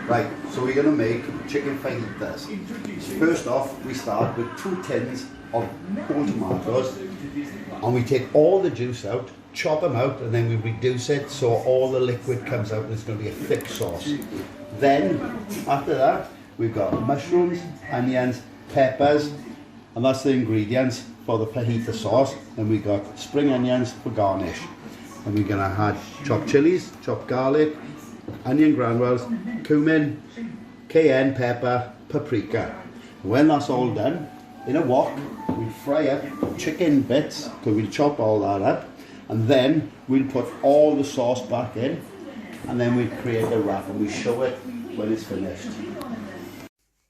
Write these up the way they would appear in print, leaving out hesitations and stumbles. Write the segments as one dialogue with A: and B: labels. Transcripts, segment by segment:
A: Right, so we're going to make chicken fajitas. First off, we start with 2 tins of whole tomatoes, and we take all the juice out, chop them out, and then we reduce it so all the liquid comes out and it's going to be a thick sauce. Then, after that, we've got mushrooms, onions, peppers, and that's the ingredients for the fajita sauce. Then we got spring onions for garnish. And we're going to add chopped chilies, chopped garlic, onion granules, cumin, cayenne pepper, paprika. When that's all done, in a wok, we fry up chicken bits, because we'll chop all that up, and then we'll put all the sauce back in, and then we create a wrap and we show it when it's finished.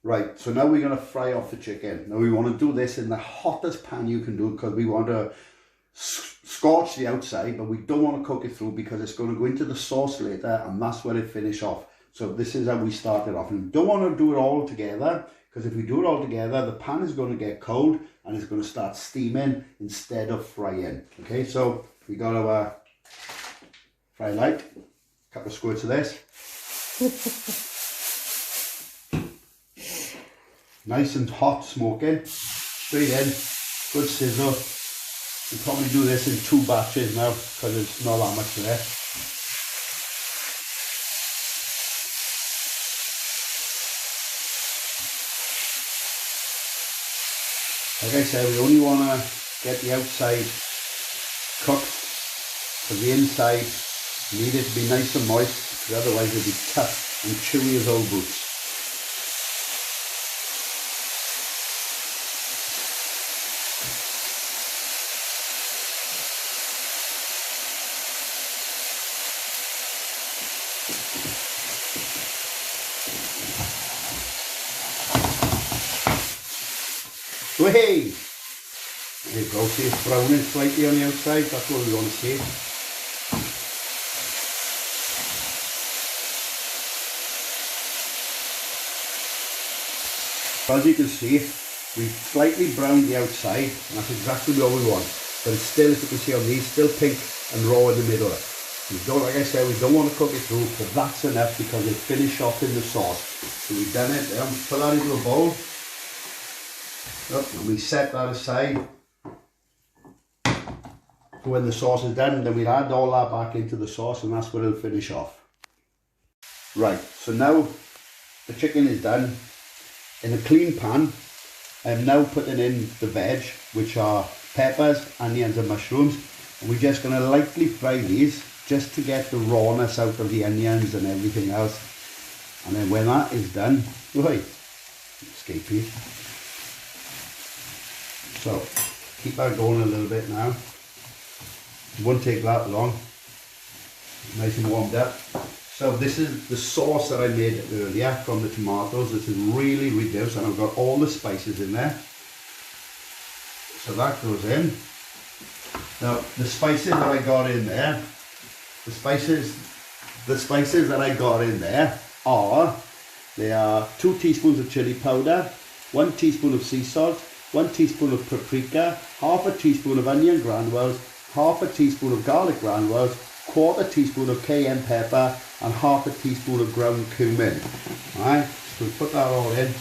A: Right, so now we're going to fry off the chicken. Now we want to do this in the hottest pan you can do, because we want to scorch the outside, but we don't want to cook it through because it's going to go into the sauce later, and that's where it finish off. So this is how we start it off. And we don't want to do it all together, because if we do it all together, the pan is going to get cold and it's going to start steaming instead of frying. Okay, so we got our fry light, a couple of squirts of this. Nice and hot, smoking, straight in, good sizzle. We'll probably do this in 2 batches now because there's not that much there. Like I said, we only want to get the outside cooked, but the inside, we need it to be nice and moist, because otherwise it'll be tough and chewy as old boots. So hey, there you go, see it's browning slightly on the outside, that's what we want to see. As you can see, we've slightly browned the outside, and that's exactly what we want. But it's still, as you can see on these, still pink and raw in the middle. We don't, like I said, we don't want to cook it through, but that's enough because it finish off in the sauce. So we've done it, put that into a bowl. And we set that aside for when the sauce is done. Then we'll add all that back into the sauce, and that's where it'll finish off. Right, so now the chicken is done. In a clean pan, I'm now putting in the veg, which are peppers, onions and mushrooms. And we're just going to lightly fry these just to get the rawness out of the onions and everything else. And then when that is done, right, escapee. So, keep that going a little bit now. It won't take that long. Nice and warmed up. So this is the sauce that I made earlier from the tomatoes. This is really reduced, and I've got all the spices in there. So that goes in. Now the spices that I got in there, the spices that I got in there are, they are 2 teaspoons of chili powder, 1 teaspoon of sea salt, 1 teaspoon of paprika, half a teaspoon of onion granules, half a teaspoon of garlic granules, 1/4 teaspoon of cayenne pepper, and half a teaspoon of ground cumin. Alright, so we put that all in.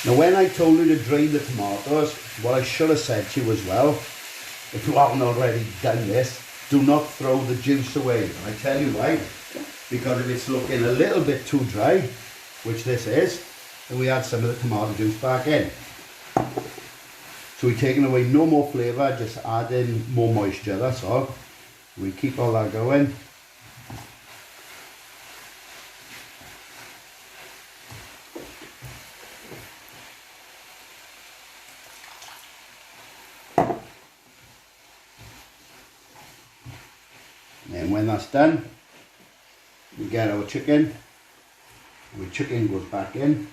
A: Now when I told you to drain the tomatoes, what I should have said to you as well, if you haven't already done this, do not throw the juice away. And I tell you why. Because if it's looking a little bit too dry, which this is, then we add some of the tomato juice back in. So we're taking away no more flavour, just adding more moisture, that's all. We keep all that going. And when that's done, we get our chicken. The chicken goes back in.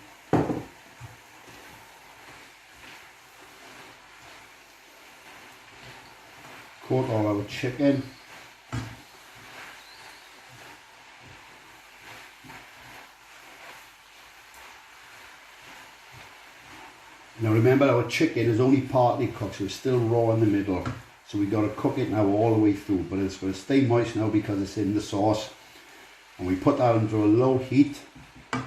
A: Coat all our chicken. Now remember, our chicken is only partly cooked, so it's still raw in the middle. So we've got to cook it now all the way through, but it's going to stay moist now because it's in the sauce. And we put that under a low heat. And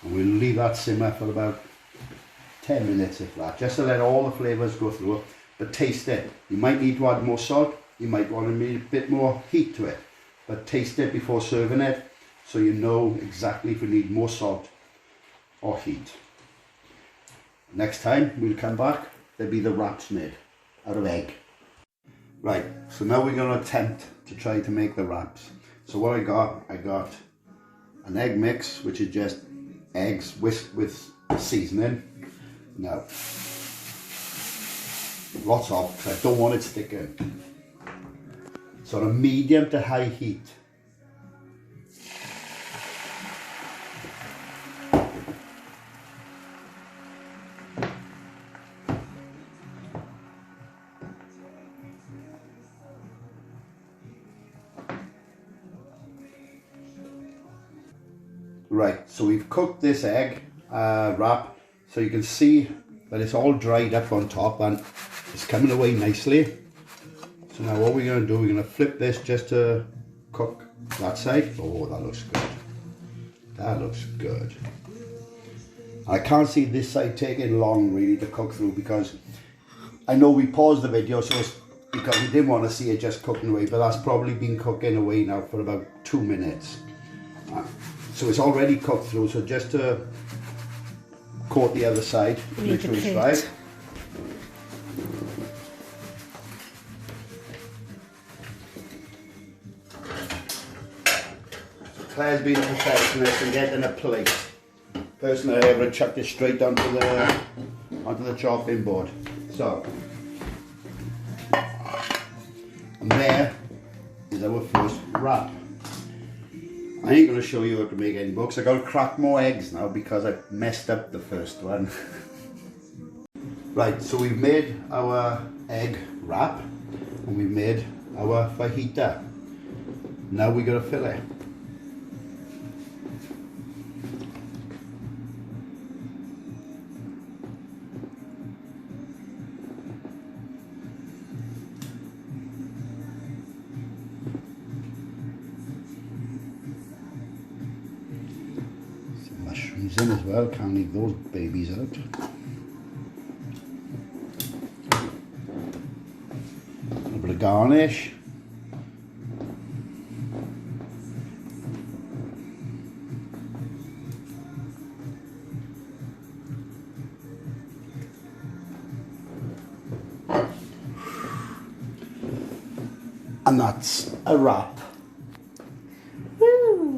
A: we'll leave that simmer for about 10 minutes if that, just to let all the flavours go through it. But taste it. You might need to add more salt, you might want to add a bit more heat to it. But taste it before serving it, so you know exactly if you need more salt or heat. Next time we'll come back, there'll be the wraps made out of egg. Right, so now we're going to attempt to try to make the wraps. So what I got an egg mix, which is just eggs whisked with seasoning. Now, lots of, because I don't want it sticking. Sort of medium to high heat. Right, so we've cooked this egg wrap, so you can see that it's all dried up on top and it's coming away nicely. So now what we're going to do, we're going to flip this just to cook that side. Oh, that looks good. That looks good. I can't see this side taking long really to cook through, because I know we paused the video so it's because we didn't want to see it just cooking away, but that's probably been cooking away now for about 2 minutes. So it's already cooked through, so just to coat the other side, make sure it's right. So Claire's been a perfectionist and getting a plate. Personally, I would have chucked it straight onto the chopping board. So, and there is our first wrap. I ain't going to show you how to make any more, because I got to crack more eggs now because I messed up the first one. Right, so we've made our egg wrap and we've made our fajita. Now we're going to fill it. Mushrooms in as well, can't leave those babies out. A little bit of garnish. And that's a wrap.